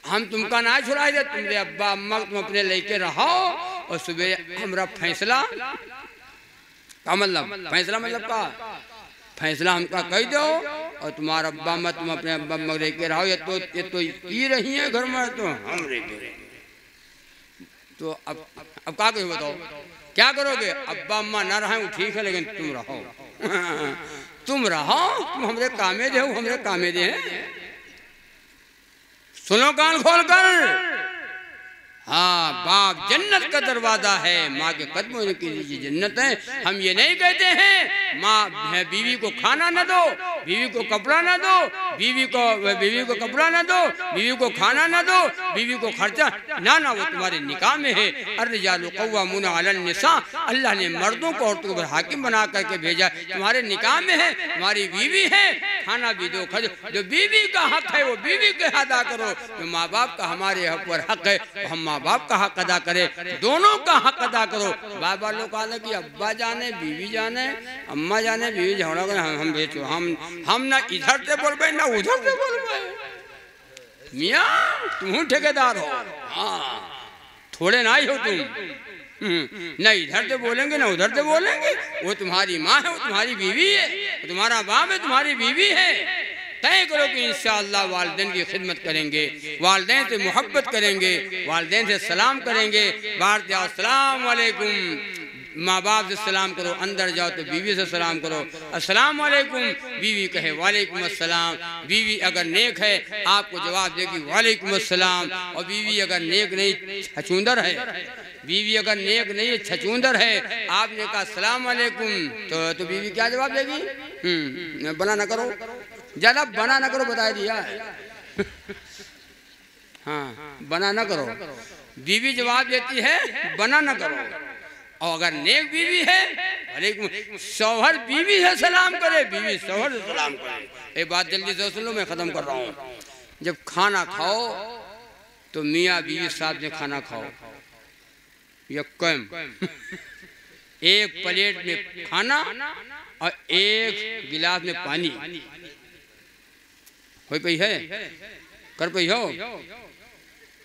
हम तुमका ना छुड़ाए दे, तुम्हारे अब्बा अम्मा तुम अपने लेके रहो और सुबह हमरा फैसला का मतलब, फैसला मतलब का फैसला हमका कह दो और तुम्हारा अब्बा अम्मा तुम अपने अब्बा अम्मा लेके रहो, ये तो ये रही है घर में, तो हम रहे। तो अब क्या कहो बताओ, क्या करोगे? अब्बा अम्मा ना रहे ठीक है, लेकिन तुम रहो तुम रहो, तुम हमरे कामे दे हो, हमरे कामे दे हैं। सुनो कान खोल कर, हाँ बाप जन्नत का दरवाजा है, माँ के कदमों की जन्नत है। हम ये नहीं कहते हैं माँ बीवी को खाना न दो, बीवी को कपड़ा न दो, बीवी को कपड़ा न दो, बीवी को खाना न दो, बीवी को खर्चा ना, वो तुम्हारे निकाह में है। अर्रिजालु क़व्वामून अलन निसा, अल्लाह ने मर्दों को औरतों को हाकिम बना करके भेजा, तुम्हारे निकाह में है, तुम्हारी बीवी है, खाना भी दो, जो बीवी का हक है वो बीवी के अदा करो, जो माँ बाप का हमारे पर हक है हम माँ बाप का हक अदा करे, दोनों का हक अदा करो। बाबा लोग कहा कि अब्बा जाने बीवी जाने, अम्मा जाने बीवी झगड़ा करे, हम बेचो, हम ना इधर से बोल पाए ना उधर से बोल पाए। मियाँ तुम ठेकेदार हो, हाँ थोड़े ना ही हो तुम, न इधर से बोलेंगे ना उधर से बोलेंगे। वो तुम्हारी माँ है, वो तुम्हारी बीवी है, तुम्हारा बाप है, तुम्हारी बीवी है। तय करो कि इंशाअल्लाह वालिदैन की खिदमत करेंगे, वालिदैन से मोहब्बत करेंगे, वालिदैन से सलाम करेंगे। बाहर जाओ सलाम वालेकुम, माँ बाप से सलाम करो, अंदर जाओ तो बीवी से सलाम करो, अस्सलाम वालेकुम, बीवी कहे वालेकुम अस्सलाम। बीवी अगर नेक है आपको जवाब देगी वालेकुम अस्सलाम, और बीवी अगर नेक नहीं छछूंदर है, बीवी अगर नेक नहीं है छछूंदर है, आपने कहा अस्सलाम वालेकुम तो बीवी क्या जवाब देगी? बना ना करो, ज्यादा बना ना करो, बता दिया। हाँ, बना ना करो। बीवी जवाब देती है बना ना करो। और अगर नेक बीवी है, शौहर बीवी से सलाम करे, बीवी शौहर से सलाम करे। एक बात जल्दी से सुन लो, मैं खत्म कर रहा हूँ। जब खाना खाओ तो मियाँ बीवी साथ में खाना खाओ, यक्कम। एक प्लेट में खाना और एक गिलास में पानी। कोई पई है? कर पई हो?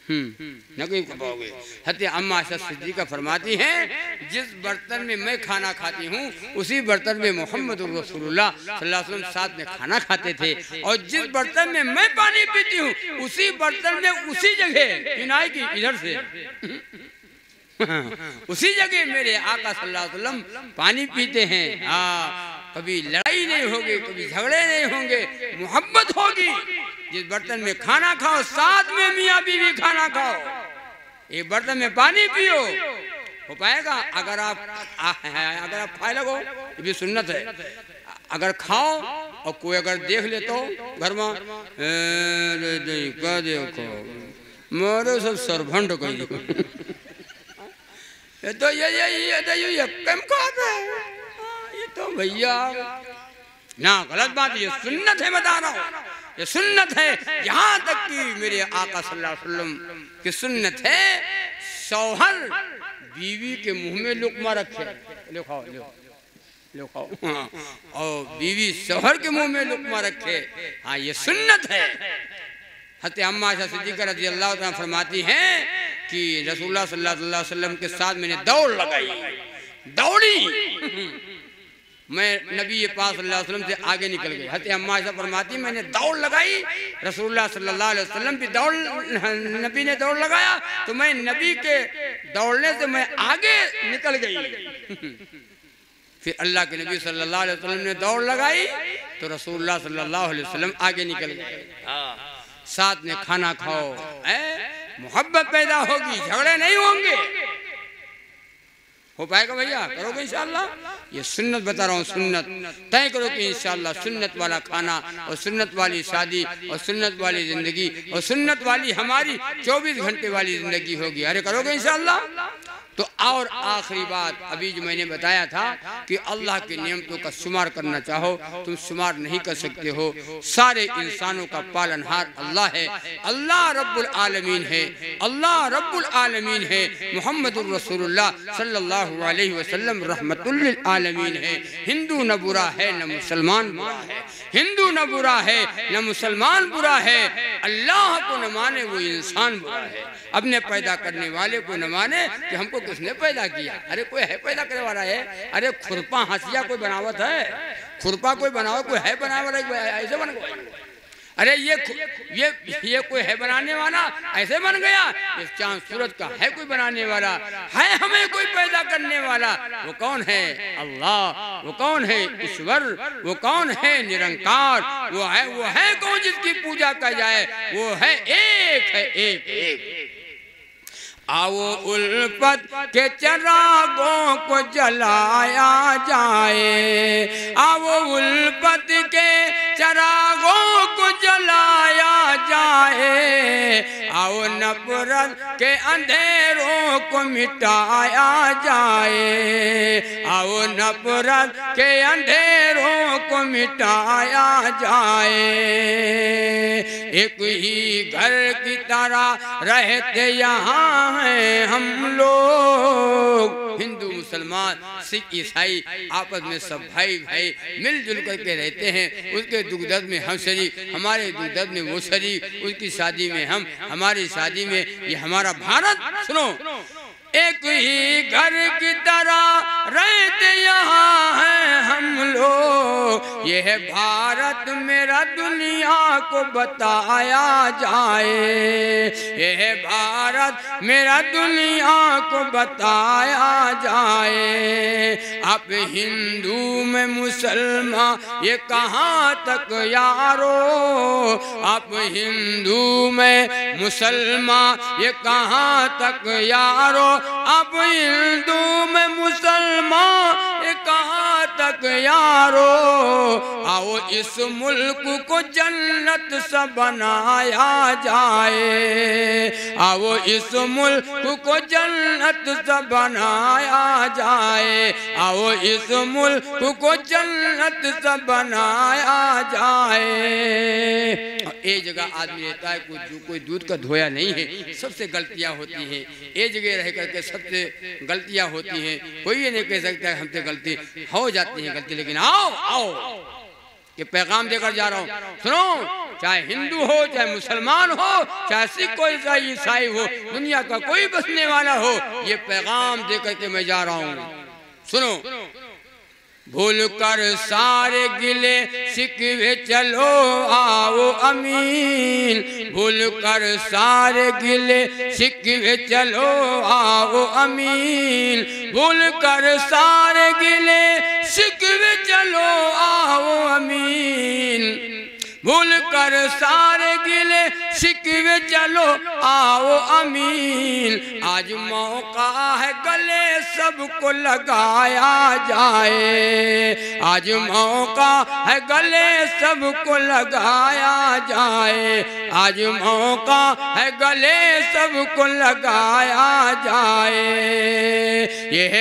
न कोई कर पाओगे। हज़रत अम्मा आयशा सिद्दीक़ा फरमाती हैं, जिस बर्तन में मैं खाना खाती हूँ उसी बर्तन में मोहम्मद रसूलुल्लाह सल्लल्लाहु अलैहि वसल्लम साथ में खाना खाते थे, और जिस बर्तन में मैं पानी पीती हूँ उसी बर्तन में उसी जगह पिनाई की इधर से उसी जगह मेरे आका सल्लल्लाहु अलैहि वसल्लम पानी पीते हैं। हाँ, कभी लड़ाई नहीं होगी, कभी झगड़े नहीं होंगे, मोहब्बत होगी। जिस बर्तन में खाना खाओ साथ में मियाँ बीवी खाना खाओ, एक बर्तन में पानी पियो, हो पाएगा? अगर आप खाए लगो, ये भी सुन्नत है। अगर खाओ और कोई अगर देख ले तो घर में देखो मोरे सब सरभंड कही तो ये कम खाते हैं, ये तो भैया ना गलत बात, ये सुन्नत है, बता रहा हूँ, ये सुन्नत है। यहाँ तक कि मेरे आका सल्लल्लाहु अलैहि वसल्लम की सुन्नत है, शौहर बीवी के मुंह में लुकमा रखे, लो खाओ, लो खाओ, हाँ, और बीवी शौहर के मुंह में लुकमा रखे। हाँ, ये सुन्नत है। हज़रत अम्मा आयशा सिद्दीक़ा रज़ियल्लाहु अन्हा फरमाती हैं कि रसूलुल्लाह सल्लल्लाहु अलैहि वसल्लम के साथ मैंने दौड़ लगाई, दौड़ी, मैं नबी पाक सल्लल्लाहु अलैहि वसल्लम से आगे निकल गई। हज़रत अम्मा आयशा फरमाती मैंने दौड़ लगाई, रसूलुल्लाह सल्लल्लाहु अलैहि वसल्लम भी नबी ने दौड़ लगाया तो मैं नबी के दौड़ने से मैं आगे निकल गई। फिर अल्लाह के नबी सल्लल्लाहु अलैहि वसल्लम ने दौड़ लगाई तो रसूलुल्लाह सल्लल्लाहु अलैहि वसल्लम आगे निकल गए। साथ में खाना खाओ, मोहब्बत पैदा होगी, झगड़े नहीं होंगे। हो पाएगा भैया? करोगे इंशाअल्लाह? ये सुन्नत बता रहा हूँ, सुन्नत तय करो कि इंशाअल्लाह सुन्नत वाला खाना और सुन्नत वाली शादी और सुन्नत वाली जिंदगी और सुन्नत वाली हमारी 24 घंटे वाली जिंदगी होगी। अरे करोगे इंशाअल्लाह? तो और आखिरी बात, अभी जो मैंने बताया था कि अल्लाह की नियमतों का शुमार करना चाहो तुम शुमार नहीं कर सकते हो। सारे इंसानों का पालनहार अल्लाह है, अल्लाह रब्बुल आलमीन है, अल्लाह रब्बुल आलमीन है। मुहम्मदुर रसूलुल्लाह सल्लल्लाहु अलैहि वसल्लम रहमतुल लिल आलमीन है। हिंदू न बुरा है न मुसलमान बुरा है, हिंदू न बुरा है न मुसलमान बुरा है। अल्लाह को न माने वो इंसान बुरा है। अपने पैदा करने वाले को न माने कि हमको किसने पैदा किया। अरे कोई है पैदा करने वाला है? अरे खुरपा हंसिया कोई बनावट है? खुरपा कोई बनावट कोई है बनाने वाला? ऐसे बन गया? अरे ये कोई है बनाने वाला? ऐसे बन गया? इस चांद सूरज का है कोई बनाने वाला? है हमें कोई पैदा करने वाला? वो कौन है? अल्लाह। वो कौन है? ईश्वर। वो कौन है? निरंकार। वो है कौन जिसकी पूजा की जाए? वो है एक, है एक, एक। आओ उल्फत के चिरागों को जलाया जाए, आओ उल्फत के चिरागों को जलाया जाए, आओ नफरत के अंधेरों को मिटाया जाए, आओ नफरत के अंधेरों को मिटाया जाए। एक ही घर की तरह रहते यहाँ हैं हम लोग, हिंदू मुसलमान सिख ईसाई आपस में सब भाई भाई मिलजुल करके रहते हैं। उसके दुख दर्द में हम शरीक, हमारे दुख दर्द में वो शरीक, उसकी शादी में हम, हमारी शादी में। ये हमारा भारत, सुनो, एक ही घर की तरह रहते यहाँ हैं हम लोग। यह भारत मेरा दुनिया को बताया जाए, यह भारत मेरा दुनिया को बताया जाए। अब हिंदू में मुसलमान ये कहाँ तक यारो, अब हिंदू में मुसलमान ये कहाँ तक यारो, अब हिंदू में मुसलमान ये कहाँ तक तक यारो, आओ इस मुल्क को जन्नत सा बनाया जाए, आओ इस मुल्क को जन्नत सा बनाया जाए, आओ इस मुल्क को जन्नत सा बनाया जाए। एक जगह आदमी रहता है, कोई दूध का धोया नहीं है, सबसे गलतियां होती हैं, एक जगह रह करके सबसे गलतियां होती हैं। कोई ये नहीं कह सकता हमसे गलती हो जाती है गलती, लेकिन आओ आओ ये पैगाम देकर जा रहा हूँ। सुनो, चाहे हिंदू हो, चाहे मुसलमान हो, चाहे सिख कोई ईसाई हो, दुनिया का कोई बसने वाला हो, ये पैगाम देकर के मैं जा रहा हूँ। सुनो, भूल कर सारे गिले शिकवे चलो आओ अमीन, भूल कर सारे गिले शिकवे चलो आओ अमीन, भूल कर सारे गिले शिकवे चलो आओ अमीन, भूल कर सारे गिले शिकवे चलो आओ अमीन। आज मौका है गले सबको लगाया जाए, आज मौका है गले सबको लगाया जाए, आज मौका है गले सबको लगाया जाए। यह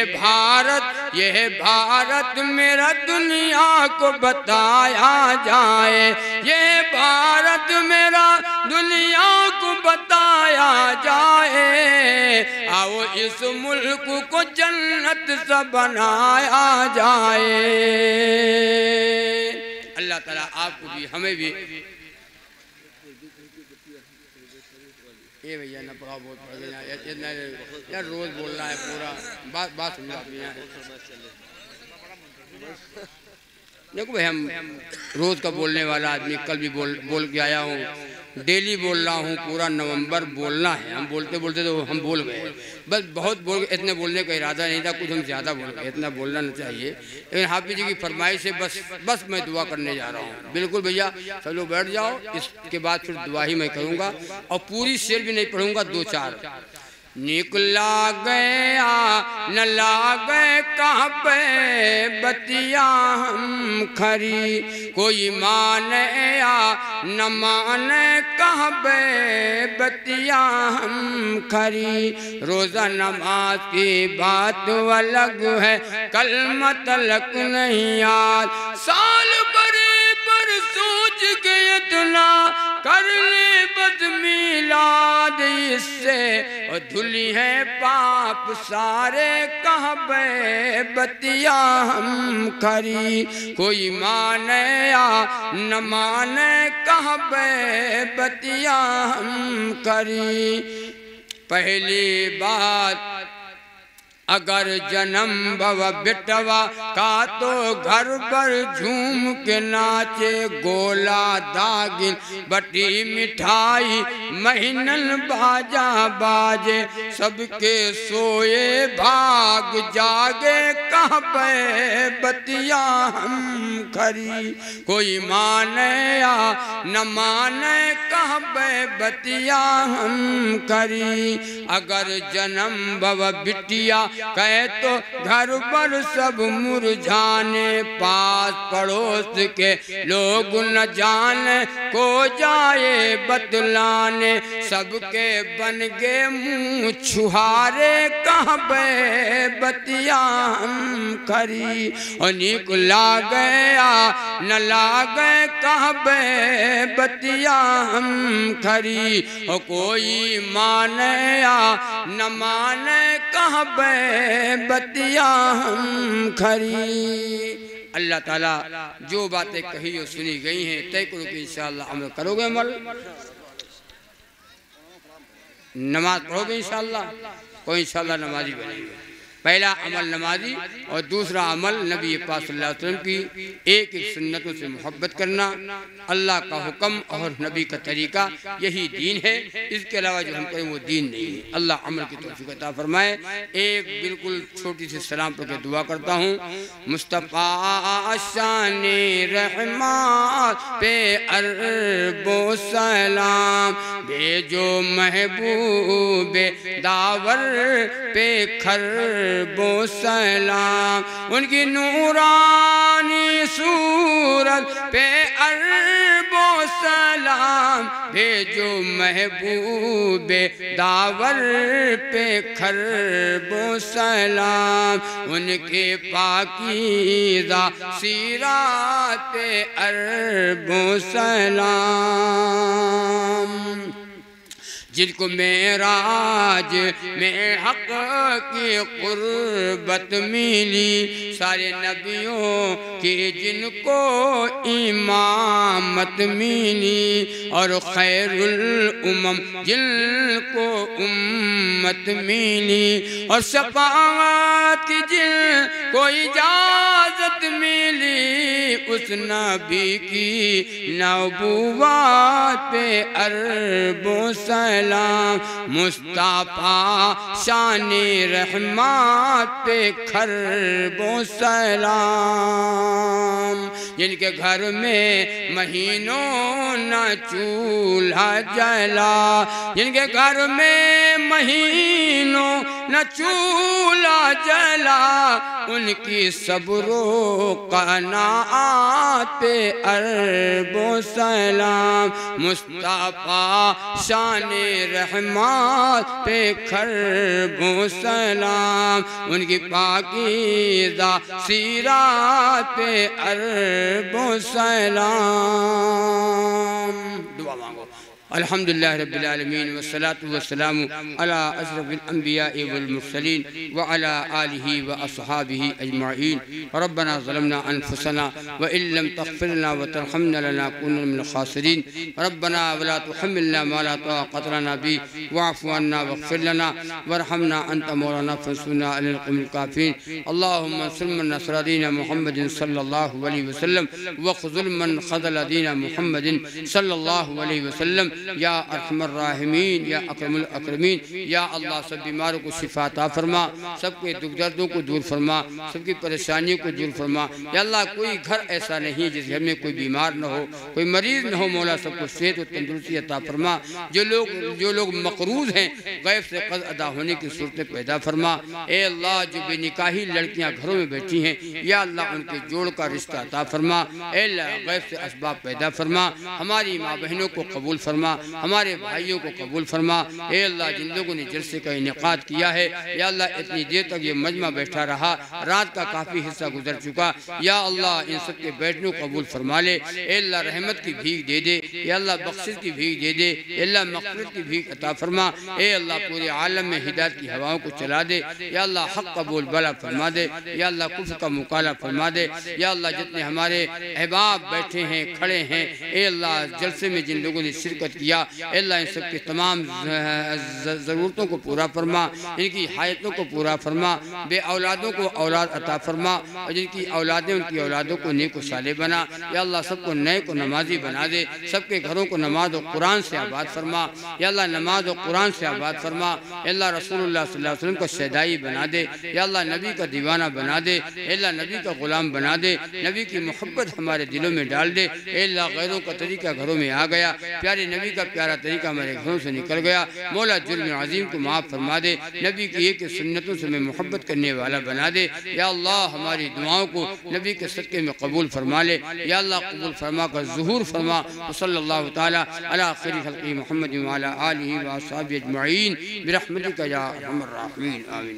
भारत मेरा दुनिया को बताया जाए, ये भारत मेरा दुनिया को बताया जाए, आओ इस मुल्क को जन्नत सा बनाया जाए। अल्लाह ताला आपको भी हमें भी। ये भैया ना पढ़ा बहुत पढ़ गया यार, रोज बोलना है पूरा बात सुनना। देखो भाई, हम रोज़ का बोलने वाला आदमी, कल भी बोल के आया हूँ, डेली बोल रहा हूँ, पूरा नवंबर बोलना है। हम बोलते बोलते तो हम बोल गए, बस बहुत इतने बोलने का इरादा नहीं था, कुछ हम ज़्यादा बोल गए, इतना बोलना नहीं चाहिए। लेकिन हाफिज जी की फरमाइश से बस मैं दुआ करने जा रहा हूँ। बिल्कुल भैया, सब लोग बैठ जाओ, इसके बाद फिर दुआ ही मैं करूँगा, और पूरी शेर भी नहीं पढ़ूँगा, 2-4। निकला गया न लागे कहाँ पे बतिया हम खरी, कोई माने या न माने कहाँ पे बतिया हम खरी। रोज़ा नमाज की बात अलग है, कलमा तलक नहीं याद, साल बड़े पर सोच के इतना कर ले बस मिलाद इससे, और धुली है पाप सारे कहाँ पे बतिया हम खरी, कोई माने या न माने कहाँ पे बतिया हम खरी। पहली बात, अगर जन्म भव बेटवा का तो घर पर झूम के नाचे, गोला दागिन बटी मिठाई महीनन बाजा बाजे, सबके सोए भाग जागे कहाँ पे बतिया हम खरी, कोई माने या न माने कहाँ पे बतिया हम खरी। अगर जन्म भव बिटिया कहे तो घर पर सब मुरझाने, पास पड़ोस के लोग न जाने को जाए बतलाने, सबके बन गए मुँह छुहारे कहाँ पे बतिया हम खरी, और निकला गया न लागे कहाँ पे बतिया हम खरी, और कोई माने या न माने कहाँ पे बतिया हम खरी। अल्लाह ताला जो बातें कही और सुनी गई हैं तय करो कि इंशाअल्लाह अमल करोगे, अमल नमाज पढ़ोगे इंशाअल्लाह, कोई इंशाअल्लाह नमाजी बनेगा। पहला अमल नमाजी और दूसरा अमल नबी पाक सल्लल्लाहु अलैहि वसल्लम की एक एक सुन्नतों से मोहब्बत करना। अल्लाह का हुक्म और नबी का तरीका यही दीन है, इसके अलावा जो हम करें वो दीन नहीं है। अल्लाह अमल की तौफीक अता फरमाए। एक बिल्कुल छोटी सी सलाम पढ़ के दुआ करता हूँ। मुस्तफ़ा शाने रहमत पे अरबो सलाम, भेजो महबूबे दावर पे खरबो सलाम, उनकी नूरा नूरानी सूरत पे अरबो सलाम भेजो महबूबे दावर पे खरबो सलाम उनके पाकीज़ा सीरात पे अरबो सलाम जिनको मेराज में हक की कुर्बत मिली सारे नबियों की जिनको इमामत मिली और खैरुल उम्म जिनको उम्मत मिली और शफाअत की जिनको इजाज़त मिली उस नबी की नबुव्वत पे अरबों सलाम मुस्तफा शान रहमत पे खरबों सलाम जिनके घर में महीनों न चूल्हा जला जिनके घर में महीनों न चूल्हा जला उनकी सबरो कनाअत पे अरबों सलाम मुस्तफा शान रहमत पे खरबों सलाम उनकी पाकीज़ा सीरत पे अरबों सलाम। दुआ मांगो। अल्हम्दुलिल्लाह रब्बिल आलमीन वस्सलातु वस्सलामु अला अशरफिल अंबिया वल मुरसलीन व अला आलिहि व अस्हाबिहि अजमाइन। रब्बना ज़लमना अनफुसना व इल्लम तग़फिर लना व तरहमना लनकुनन्ना मिनल खासिरीन। रब्बना वला तुहम्मिलना मा ला ताक़त लना बिही वअफ़ु अन्ना वग़फ़िर लना वरहमना अन्ता मौलाना फंसूरना अलल क़ौमिल काफ़िरीन। अल्लाहुम्मा अंसुर मन नसरा दीन मुहम्मदिन सल्लल्लाहु अलैहि वसल्लम वख़्ज़ुल मन ख़ज़ल दीन मुहम्मदिन सल्लल्लाहु अलैहि वसल्लम। या अरहमर राहिमीन या अकरमुल अकरमीन या अल्लाह सब बीमारों को शिफा अता फरमा सबके दुख दर्दों को दूर फरमा सबकी परेशानियों को दूर फरमा। या अल्लाह कोई घर ऐसा नहीं जिस घर में कोई बीमार न हो कोई मरीज़ न हो मौला सबको सेहत और तंदुरुस्ती अता फरमा। जो लोग मकरूज़ हैं गैब से क़र्ज़ अदा होने की सूरतें पैदा फरमा। ए अल्लाह जो बेनिकाही लड़कियाँ घरों में बैठी हैं या अल्लाह उनके जोड़ का रिश्ता अता फरमा। ए अल्लाह गैब से असबाब पैदा फरमा। हमारी माँ बहनों को कबूल फरमा हमारे भाइयों को कबूल फरमा। ए अल्लाह जिन लोगों ने जलसे का इनेकाद किया है या अल्लाह इतनी देर तक ये मजमा बैठा रहा रात का काफ़ी हिस्सा गुजर चुका या अल्लाह इन सब के बैठने को कबूल फरमा ले। ए अल्लाह रहमत की भीख दे दे या अल्लाह बख्शिश की भीख दे दे अल्लाह मग़फ़िरत की भीख अता फरमा। ए अल्लाह पूरे आलम में हिदायत की हवाओं को चला दे या अल्लाह हक़ का बोल बला फरमा दे या अल्लाह कुफ्र का मुकाला फरमा दे। या अल्लाह जितने हमारे अहबाब बैठे हैं खड़े हैं ए अल्लाह जलसे में जिन लोगों ने शिरकत किया अल्लाह इन सब की तमाम ज़रूरतों को पूरा फरमा इनकी हायतों को पूरा फरमा बे औलादों को औलाद अता फरमा और जिनकी औलादें उनकी औलादों को नेक व साले बना। या अल्लाह सबको नए को नमाजी बना दे सबके घरों को नमाज और कुरान से आबाद फरमा। या अल्लाह नमाज और कुरान से आबाद फरमा। अल्लाह रसूलुल्लाह सल्लल्लाहु अलैहि वसल्लम को शहदाई बना दे। या अल्लाह नबी का दीवाना बना दे अल्लाह नबी का ग़ुलाम बना दे नबी की मोहब्बत हमारे दिलों में डाल दे। अल्लाह गैरों का तरीका घरों में आ गया प्यारे नबी का प्यारा तरीका हमारे घरों से निकल गया। मौला जुर्म अज़ीम को माफ़ फरमा दे नबी की एक सुन्नतों से हमें मोहब्बत करने वाला बना दे। या अल्लाह हमारी दुआओं को नबी के सदक़े में कबूल फरमा ले। या अल्लाह कबूल फरमा कर ज़ुहूर फरमा। सल्लल्लाहु ताला अला खैरि खल्क़ि मुहम्मद व अला आलिहि व अस्हाबिहि अजमईन बिरहमतिका या अरहमर राहिमीन आमीन।